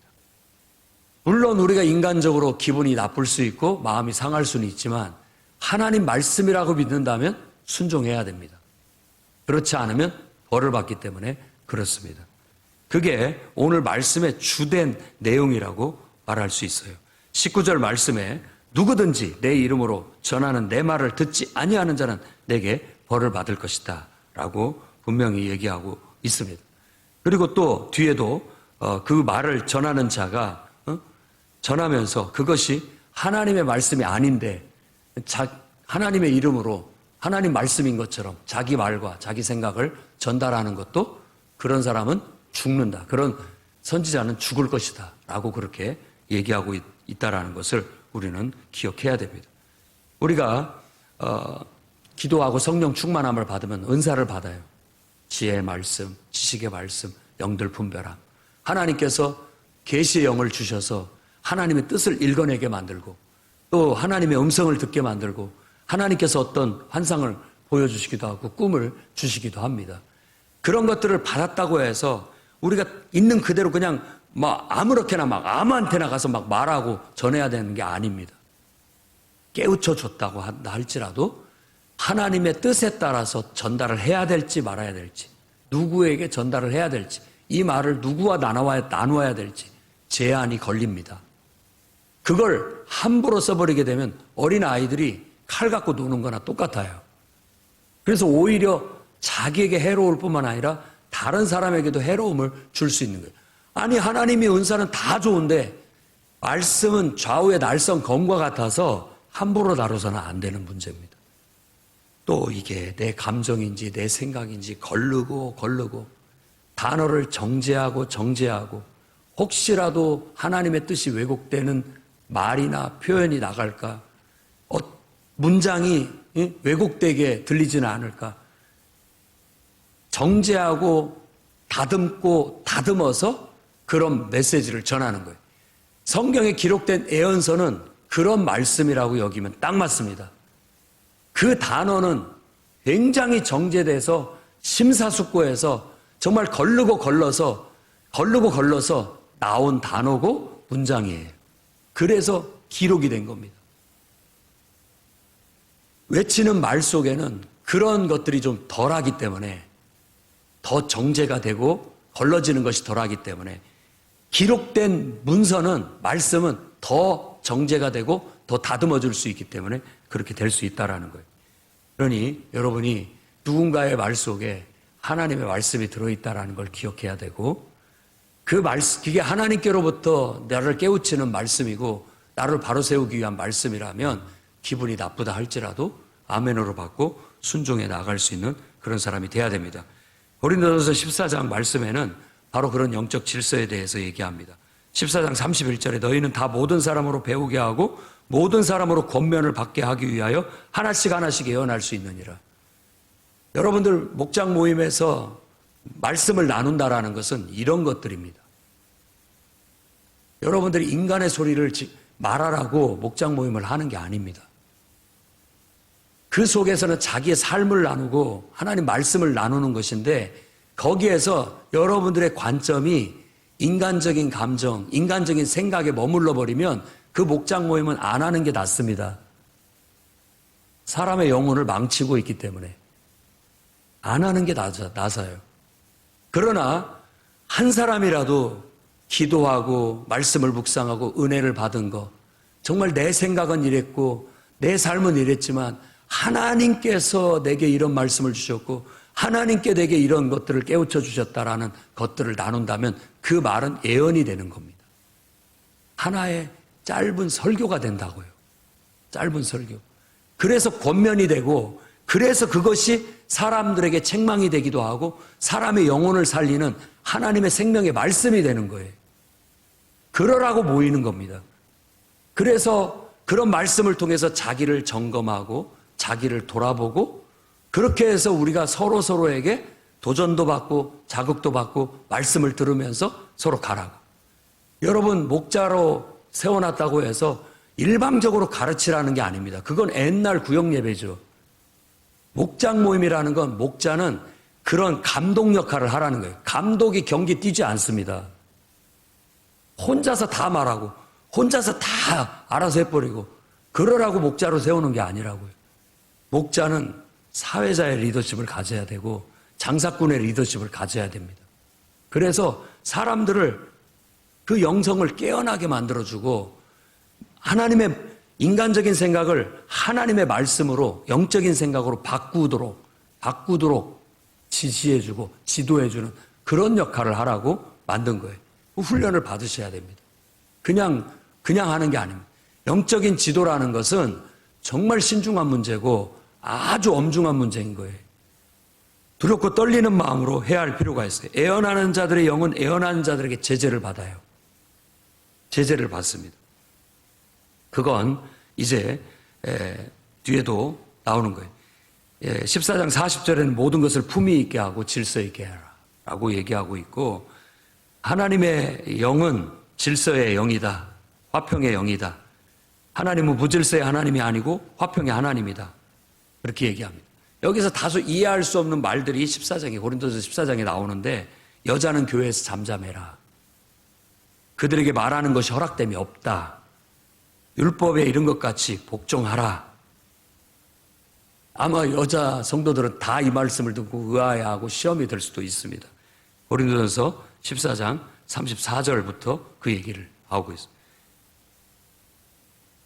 물론 우리가 인간적으로 기분이 나쁠 수 있고 마음이 상할 수는 있지만 하나님 말씀이라고 믿는다면 순종해야 됩니다. 그렇지 않으면 벌을 받기 때문에 그렇습니다. 그게 오늘 말씀의 주된 내용이라고 말할 수 있어요. 19절 말씀에 누구든지 내 이름으로 전하는 내 말을 듣지 아니하는 자는 내게 벌을 받을 것이다 라고 분명히 얘기하고 있습니다. 그리고 또 뒤에도 그 말을 전하는 자가 전하면서 그것이 하나님의 말씀이 아닌데 하나님의 이름으로 하나님 말씀인 것처럼 자기 말과 자기 생각을 전달하는 것도 그런 사람은 죽는다. 그런 선지자는 죽을 것이다 라고 그렇게 얘기하고 있다라는 것을 우리는 기억해야 됩니다. 우리가 기도하고 성령 충만함을 받으면 은사를 받아요. 지혜의 말씀, 지식의 말씀, 영들 분별함. 하나님께서 계시의 영을 주셔서 하나님의 뜻을 읽어내게 만들고 또 하나님의 음성을 듣게 만들고 하나님께서 어떤 환상을 보여주시기도 하고 꿈을 주시기도 합니다. 그런 것들을 받았다고 해서 우리가 있는 그대로 그냥 아무렇게나 아무한테나 가서 말하고 전해야 되는 게 아닙니다. 깨우쳐 줬다고 할지라도 하나님의 뜻에 따라서 전달을 해야 될지 말아야 될지 누구에게 전달을 해야 될지 이 말을 누구와 나누어야 될지 제한이 걸립니다. 그걸 함부로 써버리게 되면 어린 아이들이 칼 갖고 노는 거나 똑같아요. 그래서 오히려 자기에게 해로울 뿐만 아니라 다른 사람에게도 해로움을 줄 수 있는 거예요. 아니 하나님의 은사는 다 좋은데 말씀은 좌우의 날선 검과 같아서 함부로 다뤄서는 안 되는 문제입니다. 또 이게 내 감정인지 내 생각인지 걸르고 단어를 정제하고 혹시라도 하나님의 뜻이 왜곡되는 말이나 표현이 나갈까? 문장이 왜곡되게 들리지는 않을까? 정제하고 다듬어서 그런 메시지를 전하는 거예요. 성경에 기록된 애언서는 그런 말씀이라고 여기면 딱 맞습니다. 그 단어는 굉장히 정제돼서 심사숙고해서 정말 걸르고 걸러서 나온 단어고 문장이에요. 그래서 기록이 된 겁니다. 외치는 말 속에는 그런 것들이 좀 덜하기 때문에 더 정제가 되고 걸러지는 것이 덜하기 때문에 기록된 문서는 말씀은 더 정제가 되고 더 다듬어 줄 수 있기 때문에 그렇게 될 수 있다라는 거예요. 그러니 여러분이 누군가의 말 속에 하나님의 말씀이 들어있다라는 걸 기억해야 되고 그게 하나님께로부터 나를 깨우치는 말씀이고 나를 바로 세우기 위한 말씀이라면 기분이 나쁘다 할지라도 아멘으로 받고 순종해 나갈 수 있는 그런 사람이 돼야 됩니다. 고린도전서 14장 말씀에는 바로 그런 영적 질서에 대해서 얘기합니다. 14장 31절에 너희는 다 모든 사람으로 배우게 하고 모든 사람으로 권면을 받게 하기 위하여 하나씩 예언할 수 있느니라. 여러분들 목장 모임에서 말씀을 나눈다라는 것은 이런 것들입니다. 여러분들이 인간의 소리를 말하라고 목장 모임을 하는 게 아닙니다. 그 속에서는 자기의 삶을 나누고 하나님 말씀을 나누는 것인데 거기에서 여러분들의 관점이 인간적인 감정, 인간적인 생각에 머물러 버리면 그 목장 모임은 안 하는 게 낫습니다. 사람의 영혼을 망치고 있기 때문에 안 하는 게 나아요. 그러나 한 사람이라도 기도하고 말씀을 묵상하고 은혜를 받은 거 정말 내 생각은 이랬고 내 삶은 이랬지만 하나님께서 내게 이런 말씀을 주셨고 하나님께 내게 이런 것들을 깨우쳐 주셨다라는 것들을 나눈다면 그 말은 예언이 되는 겁니다. 하나의 짧은 설교가 된다고요. 짧은 설교. 그래서 권면이 되고 그래서 그것이 사람들에게 책망이 되기도 하고 사람의 영혼을 살리는 하나님의 생명의 말씀이 되는 거예요. 그러라고 모이는 겁니다. 그래서 그런 말씀을 통해서 자기를 점검하고 자기를 돌아보고 그렇게 해서 우리가 서로에게 도전도 받고 자극도 받고 말씀을 들으면서 서로 가라고. 여러분 목자로 세워놨다고 해서 일방적으로 가르치라는 게 아닙니다. 그건 옛날 구역 예배죠. 목장 모임이라는 건 목자는 그런 감독 역할을 하라는 거예요. 감독이 경기 뛰지 않습니다. 혼자서 다 말하고 혼자서 다 알아서 해버리고 그러라고 목자로 세우는 게 아니라고요. 목자는 사회자의 리더십을 가져야 되고 장사꾼의 리더십을 가져야 됩니다. 그래서 사람들을 그 영성을 깨어나게 만들어주고 하나님의 인간적인 생각을 하나님의 말씀으로 영적인 생각으로 바꾸도록 지시해주고 지도해주는 그런 역할을 하라고 만든 거예요. 훈련을 받으셔야 됩니다. 그냥 하는 게 아닙니다. 영적인 지도라는 것은 정말 신중한 문제고 아주 엄중한 문제인 거예요. 두렵고 떨리는 마음으로 해야 할 필요가 있어요. 애언하는 자들의 영은 애언하는 자들에게 제재를 받아요. 제재를 받습니다. 그건 이제 뒤에도 나오는 거예요. 14장 40절에는 모든 것을 품위 있게 하고 질서 있게 해라 라고 얘기하고 있고 하나님의 영은 질서의 영이다. 화평의 영이다. 하나님은 무질서의 하나님이 아니고 화평의 하나님이다. 그렇게 얘기합니다. 여기서 다소 이해할 수 없는 말들이 14장에 고린도서 14장에 나오는데 여자는 교회에서 잠잠해라. 그들에게 말하는 것이 허락됨이 없다. 율법에 이런 것 같이 복종하라. 아마 여자 성도들은 다 이 말씀을 듣고 의아해하고 시험이 될 수도 있습니다. 고린도전서 14장 34절부터 그 얘기를 하고 있습니다.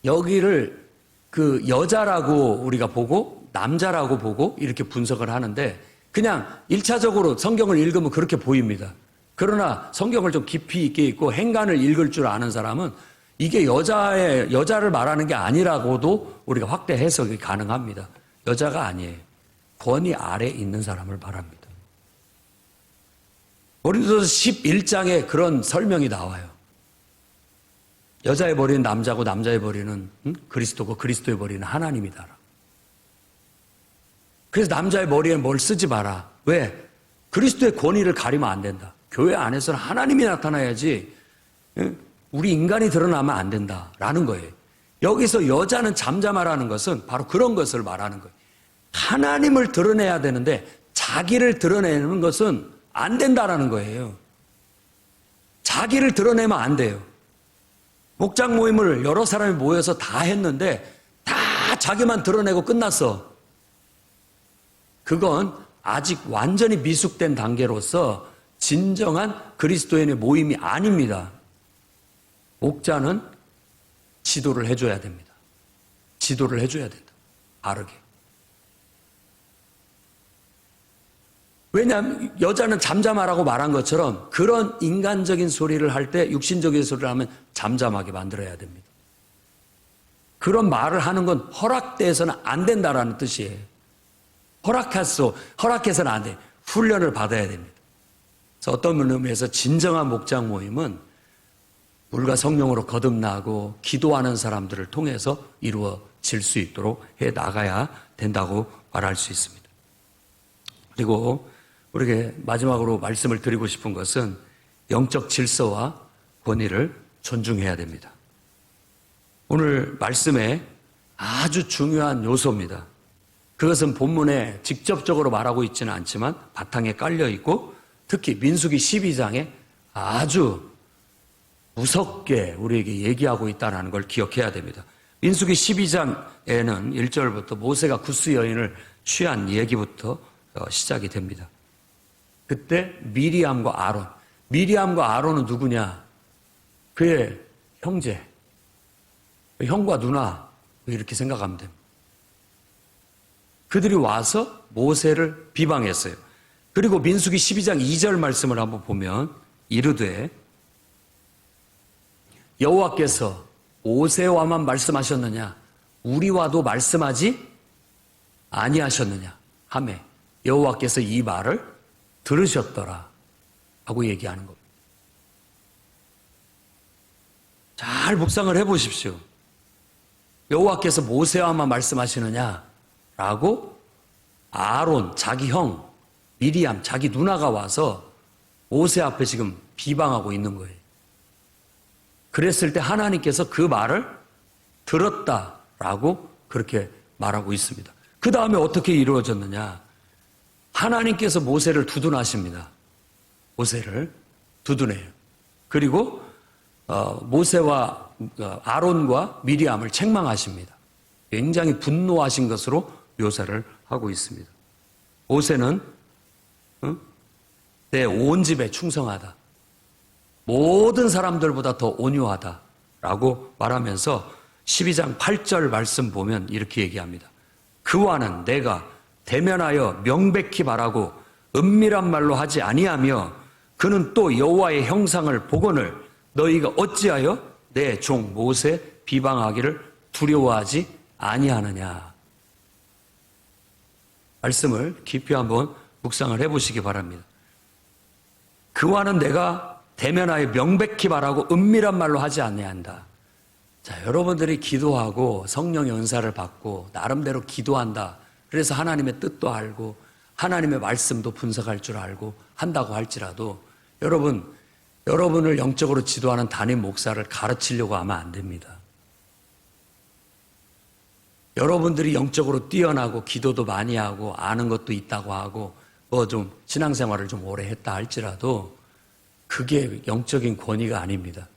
여기를 그 여자라고 우리가 보고 남자라고 보고 이렇게 분석을 하는데 그냥 1차적으로 성경을 읽으면 그렇게 보입니다. 그러나 성경을 좀 깊이 있게 읽고 행간을 읽을 줄 아는 사람은 이게 여자를 말하는 게 아니라고도 우리가 확대 해석이 가능합니다. 여자가 아니에요. 권위 아래 있는 사람을 말합니다. 고린도서 11장에 그런 설명이 나와요. 여자의 머리는 남자고 남자의 머리는 그리스도고 그리스도의 머리는 하나님이다. 그래서 남자의 머리에 뭘 쓰지 마라. 왜? 그리스도의 권위를 가리면 안 된다. 교회 안에서는 하나님이 나타나야지 우리 인간이 드러나면 안 된다라는 거예요. 여기서 여자는 잠잠하라는 것은 바로 그런 것을 말하는 거예요. 하나님을 드러내야 되는데 자기를 드러내는 것은 안 된다라는 거예요. 자기를 드러내면 안 돼요. 목장 모임을 여러 사람이 모여서 다 했는데 다 자기만 드러내고 끝났어. 그건 아직 완전히 미숙된 단계로서 진정한 그리스도인의 모임이 아닙니다. 목자는 지도를 해줘야 됩니다. 지도를 해줘야 된다. 바르게. 왜냐하면 여자는 잠잠하라고 말한 것처럼 그런 인간적인 소리를 할 때 육신적인 소리를 하면 잠잠하게 만들어야 됩니다. 그런 말을 하는 건 허락돼서는 안 된다라는 뜻이에요. 허락해서는 안 돼. 훈련을 받아야 됩니다. 그래서 어떤 의미에서 진정한 목장 모임은 물과 성령으로 거듭나고 기도하는 사람들을 통해서 이루어질 수 있도록 해 나가야 된다고 말할 수 있습니다. 그리고 우리에게 마지막으로 말씀을 드리고 싶은 것은 영적 질서와 권위를 존중해야 됩니다. 오늘 말씀에 아주 중요한 요소입니다. 그것은 본문에 직접적으로 말하고 있지는 않지만 바탕에 깔려 있고 특히 민수기 12장에 아주 무섭게 우리에게 얘기하고 있다는 걸 기억해야 됩니다. 민수기 12장에는 1절부터 모세가 구스 여인을 취한 얘기부터 시작이 됩니다. 그때 미리암과 아론. 미리암과 아론은 누구냐? 그의 형제, 형과 누나 이렇게 생각하면 됩니다. 그들이 와서 모세를 비방했어요. 그리고 민수기 12장 2절 말씀을 한번 보면 이르되 여호와께서 모세와만 말씀하셨느냐 우리와도 말씀하지 아니하셨느냐 하매 여호와께서 이 말을 들으셨더라 하고 얘기하는 겁니다. 잘 묵상을 해보십시오. 여호와께서 모세와만 말씀하시느냐 라고 아론 자기 형 미리암 자기 누나가 와서 모세 앞에 지금 비방하고 있는 거예요. 그랬을 때 하나님께서 그 말을 들었다라고 그렇게 말하고 있습니다. 그 다음에 어떻게 이루어졌느냐? 하나님께서 모세를 두둔하십니다. 모세를 두둔해요. 그리고 모세와 아론과 미리암을 책망하십니다. 굉장히 분노하신 것으로 묘사를 하고 있습니다. 모세는 내 온 집에 충성하다. 모든 사람들보다 더 온유하다라고 말하면서 12장 8절 말씀 보면 이렇게 얘기합니다. 그와는 내가 대면하여 명백히 말하고 은밀한 말로 하지 아니하며 그는 또 여호와의 형상을 보거늘 너희가 어찌하여 내 종 모세 비방하기를 두려워하지 아니하느냐. 말씀을 깊이 한번 묵상을 해보시기 바랍니다. 그와는 내가 대면하여 명백히 말하고 은밀한 말로 하지 아니한다. 자, 여러분들이 기도하고 성령의 은사를 받고 나름대로 기도한다. 그래서 하나님의 뜻도 알고 하나님의 말씀도 분석할 줄 알고 한다고 할지라도 여러분을 영적으로 지도하는 담임 목사를 가르치려고 하면 안 됩니다. 여러분들이 영적으로 뛰어나고 기도도 많이 하고 아는 것도 있다고 하고 뭐 좀 신앙생활을 좀 오래 했다 할지라도 그게 영적인 권위가 아닙니다.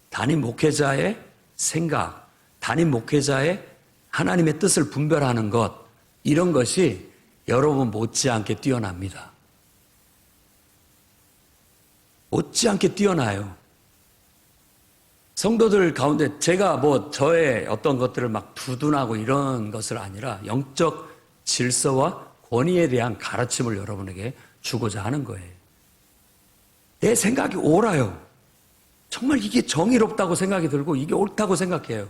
담임 목회자의 생각, 담임 목회자의 하나님의 뜻을 분별하는 것 이런 것이 여러분 못지않게 뛰어납니다. 못지않게 뛰어나요. 성도들 가운데 제가 뭐 저의 어떤 것들을 막 두둔하고 이런 것을 아니라 영적 질서와 권위에 대한 가르침을 여러분에게 주고자 하는 거예요. 내 생각이 옳아요. 정말 이게 정의롭다고 생각이 들고 이게 옳다고 생각해요.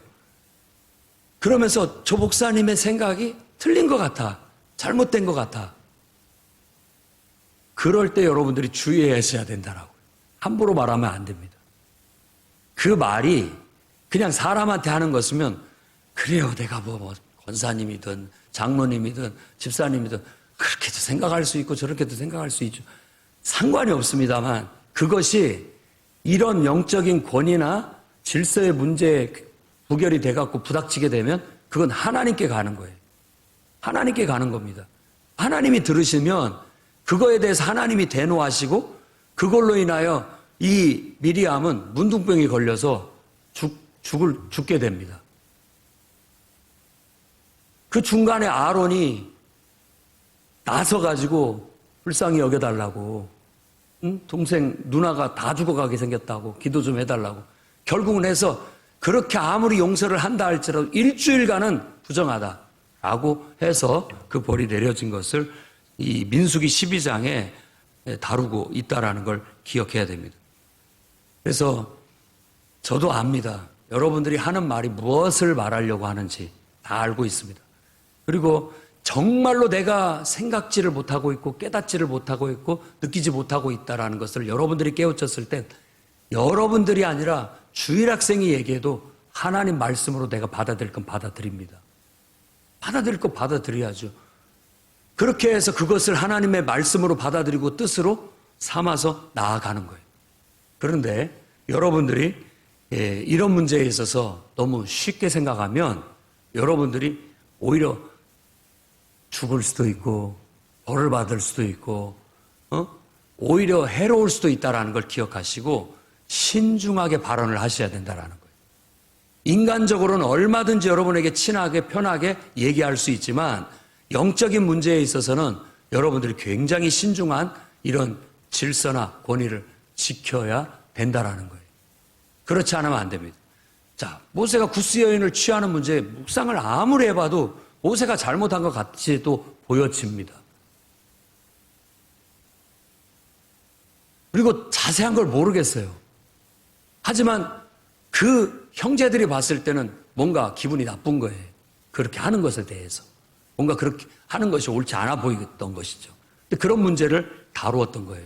그러면서 저 목사님의 생각이 틀린 것 같아. 잘못된 것 같아. 그럴 때 여러분들이 주의하셔야 된다라고. 함부로 말하면 안 됩니다. 그 말이 그냥 사람한테 하는 것이면 그래요. 내가 뭐 권사님이든 장로님이든 집사님이든 그렇게도 생각할 수 있고 저렇게도 생각할 수 있죠. 상관이 없습니다만 그것이 이런 영적인 권위나 질서의 문제에 부결이 돼갖고 부닥치게 되면 그건 하나님께 가는 거예요. 하나님께 가는 겁니다. 하나님이 들으시면 그거에 대해서 하나님이 대노하시고 그걸로 인하여 이 미리암은 문둥병이 걸려서 죽게 됩니다. 그 중간에 아론이 나서가지고 불쌍히 여겨달라고, 동생 누나가 다 죽어가게 생겼다고 기도 좀 해달라고, 결국은 해서 그렇게 아무리 용서를 한다 할지라도 일주일간은 부정하다라고 해서 그 벌이 내려진 것을 이 민수기 12장에 다루고 있다라는 걸 기억해야 됩니다. 그래서 저도 압니다. 여러분들이 하는 말이 무엇을 말하려고 하는지 다 알고 있습니다. 그리고 정말로 내가 생각지를 못하고 있고 깨닫지를 못하고 있고 느끼지 못하고 있다라는 것을 여러분들이 깨우쳤을 땐 여러분들이 아니라 주일학생이 얘기해도 하나님 말씀으로 내가 받아들일 건 받아들입니다. 받아들일 건 받아들여야죠. 그렇게 해서 그것을 하나님의 말씀으로 받아들이고 뜻으로 삼아서 나아가는 거예요. 그런데 여러분들이 이런 문제에 있어서 너무 쉽게 생각하면 여러분들이 오히려 죽을 수도 있고 벌을 받을 수도 있고 오히려 해로울 수도 있다는 걸 기억하시고 신중하게 발언을 하셔야 된다는 거예요. 인간적으로는 얼마든지 여러분에게 친하게 편하게 얘기할 수 있지만 영적인 문제에 있어서는 여러분들이 굉장히 신중한 이런 질서나 권위를 지켜야 된다는 거예요. 그렇지 않으면 안 됩니다. 자, 모세가 구스 여인을 취하는 문제에 묵상을 아무리 해봐도 모세가 잘못한 것 같이도 보여집니다. 그리고 자세한 걸 모르겠어요. 하지만 그 형제들이 봤을 때는 뭔가 기분이 나쁜 거예요. 그렇게 하는 것에 대해서. 뭔가 그렇게 하는 것이 옳지 않아 보이던 것이죠. 근데 그런 문제를 다루었던 거예요.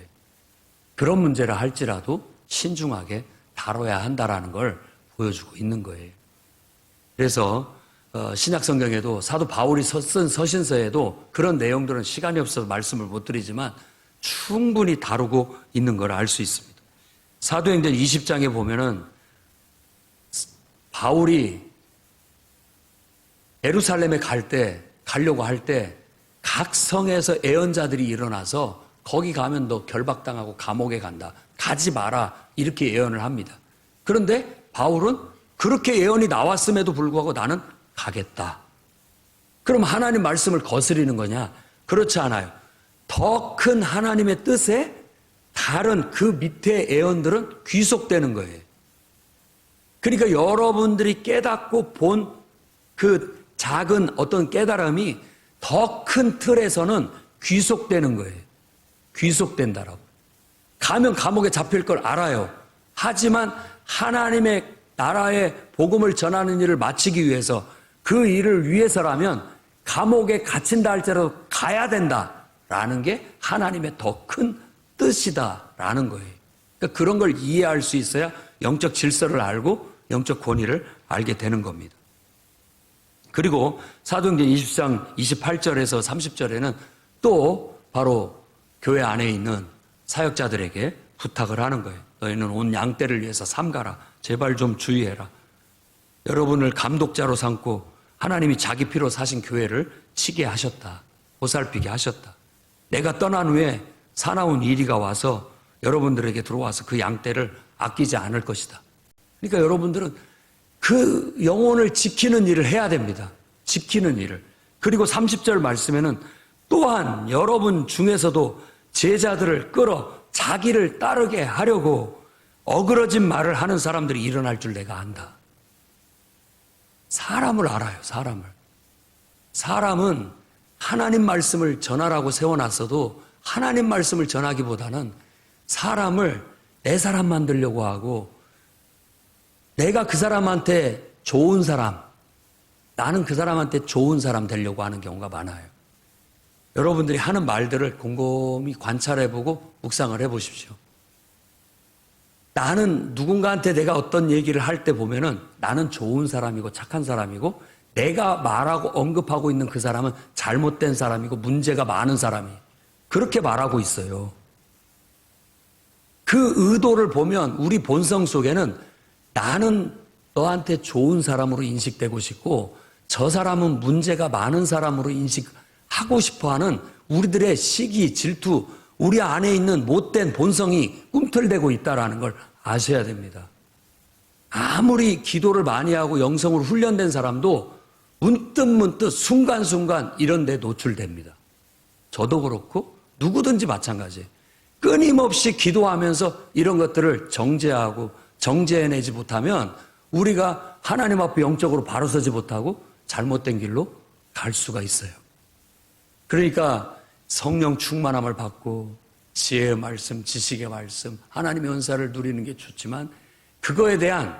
그런 문제를 할지라도 신중하게 다뤄야 한다라는 걸 보여주고 있는 거예요. 그래서 신약 성경에도 사도 바울이 쓴 서신서에도 그런 내용들은 시간이 없어서 말씀을 못 드리지만 충분히 다루고 있는 걸 알 수 있습니다. 사도행전 20장에 보면은 바울이 예루살렘에 가려고 할 때 각 성에서 애언자들이 일어나서 거기 가면 너 결박당하고 감옥에 간다. 가지 마라. 이렇게 예언을 합니다. 그런데 바울은 그렇게 예언이 나왔음에도 불구하고 나는 가겠다. 그럼 하나님 말씀을 거스리는 거냐? 그렇지 않아요. 더 큰 하나님의 뜻에 다른 그 밑에 예언들은 귀속되는 거예요. 그러니까 여러분들이 깨닫고 본 그 작은 어떤 깨달음이 더 큰 틀에서는 귀속되는 거예요. 귀속된다라고. 가면 감옥에 잡힐 걸 알아요. 하지만 하나님의 나라의 복음을 전하는 일을 마치기 위해서 그 일을 위해서라면 감옥에 갇힌다 할지라도 가야 된다라는 게 하나님의 더 큰 뜻이다라는 거예요. 그러니까 그런 걸 이해할 수 있어야 영적 질서를 알고 영적 권위를 알게 되는 겁니다. 그리고 사도행전 20장 28절에서 30절에는 또 바로 교회 안에 있는 사역자들에게 부탁을 하는 거예요. 너희는 온 양떼를 위해서 삼가라. 제발 좀 주의해라. 여러분을 감독자로 삼고 하나님이 자기 피로 사신 교회를 치게 하셨다. 보살피게 하셨다. 내가 떠난 후에 사나운 이리가 와서 여러분들에게 들어와서 그 양떼를 아끼지 않을 것이다. 그러니까 여러분들은 그 영혼을 지키는 일을 해야 됩니다. 지키는 일을. 그리고 30절 말씀에는 또한 여러분 중에서도 제자들을 끌어 자기를 따르게 하려고 어그러진 말을 하는 사람들이 일어날 줄 내가 안다. 사람을 알아요, 사람을. 사람은 하나님 말씀을 전하라고 세워놨어도 하나님 말씀을 전하기보다는 사람을 내 사람 만들려고 하고 내가 그 사람한테 좋은 사람, 나는 그 사람한테 좋은 사람 되려고 하는 경우가 많아요. 여러분들이 하는 말들을 곰곰이 관찰해보고 묵상을 해보십시오. 나는 누군가한테 내가 어떤 얘기를 할 때 보면은 나는 좋은 사람이고 착한 사람이고 내가 말하고 언급하고 있는 그 사람은 잘못된 사람이고 문제가 많은 사람이에요. 그렇게 말하고 있어요. 그 의도를 보면 우리 본성 속에는 나는 너한테 좋은 사람으로 인식되고 싶고 저 사람은 문제가 많은 사람으로 인식하고 싶어하는 우리들의 시기, 질투, 우리 안에 있는 못된 본성이 꿈틀대고 있다는 걸 아셔야 됩니다. 아무리 기도를 많이 하고 영성으로 훈련된 사람도 문득문득 순간순간 이런 데 노출됩니다. 저도 그렇고 누구든지 마찬가지예요. 끊임없이 기도하면서 이런 것들을 정죄하고 정죄해내지 못하면 우리가 하나님 앞에 영적으로 바로 서지 못하고 잘못된 길로 갈 수가 있어요. 그러니까 성령 충만함을 받고 지혜의 말씀, 지식의 말씀, 하나님의 은사를 누리는 게 좋지만 그거에 대한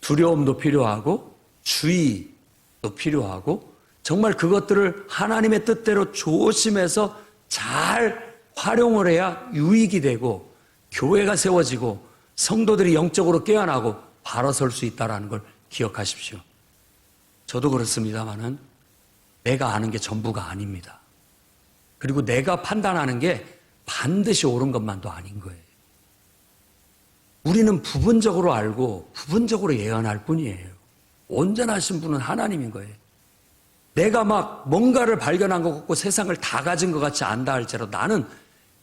두려움도 필요하고 주의도 필요하고 정말 그것들을 하나님의 뜻대로 조심해서 잘 활용을 해야 유익이 되고 교회가 세워지고 성도들이 영적으로 깨어나고 바로 설 수 있다는 걸 기억하십시오. 저도 그렇습니다만은 내가 아는 게 전부가 아닙니다. 그리고 내가 판단하는 게 반드시 옳은 것만도 아닌 거예요. 우리는 부분적으로 알고 부분적으로 예언할 뿐이에요. 온전하신 분은 하나님인 거예요. 내가 막 뭔가를 발견한 것 같고 세상을 다 가진 것 같이 안다 할지라도 나는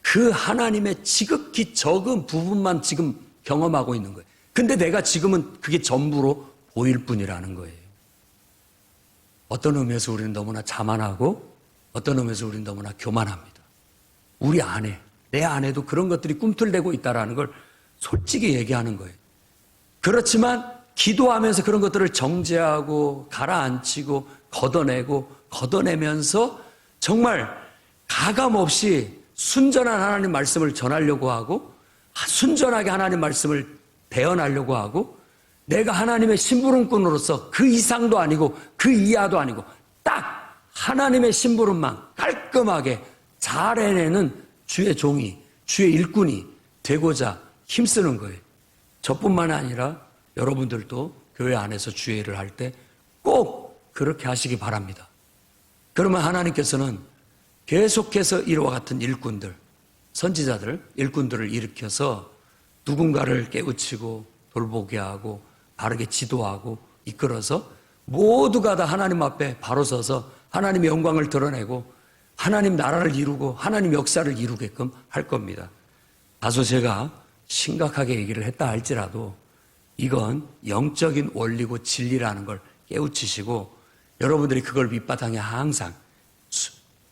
그 하나님의 지극히 적은 부분만 지금 경험하고 있는 거예요. 근데 내가 지금은 그게 전부로 보일 뿐이라는 거예요. 어떤 의미에서 우리는 너무나 자만하고 어떤 의미에서 우리는 너무나 교만합니다. 우리 안에, 내 안에도 그런 것들이 꿈틀대고 있다는 걸 솔직히 얘기하는 거예요. 그렇지만 기도하면서 그런 것들을 정죄하고 가라앉히고 걷어내면서 정말 가감없이 순전한 하나님 말씀을 전하려고 하고 순전하게 하나님 말씀을 대언하려고 하고 내가 하나님의 심부름꾼으로서 그 이상도 아니고 그 이하도 아니고 딱 하나님의 심부름만 깔끔하게 잘 해내는 주의 종이, 주의 일꾼이 되고자 힘쓰는 거예요. 저뿐만 아니라 여러분들도 교회 안에서 주의 일을 할 때 꼭 그렇게 하시기 바랍니다. 그러면 하나님께서는 계속해서 이와 같은 일꾼들, 선지자들, 일꾼들을 일으켜서 누군가를 깨우치고 돌보게 하고 바르게 지도하고 이끌어서 모두가 다 하나님 앞에 바로 서서 하나님의 영광을 드러내고 하나님 나라를 이루고 하나님 역사를 이루게끔 할 겁니다. 다소 제가 심각하게 얘기를 했다 할지라도 이건 영적인 원리고 진리라는 걸 깨우치시고 여러분들이 그걸 밑바탕에 항상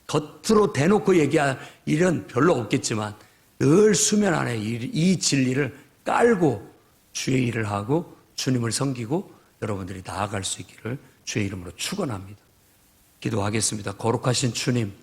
겉으로 대놓고 얘기할 일은 별로 없겠지만 늘 수면 안에 이 진리를 깔고 주의 일을 하고 주님을 섬기고 여러분들이 나아갈 수 있기를 주의 이름으로 축원합니다. 기도하겠습니다. 거룩하신 주님,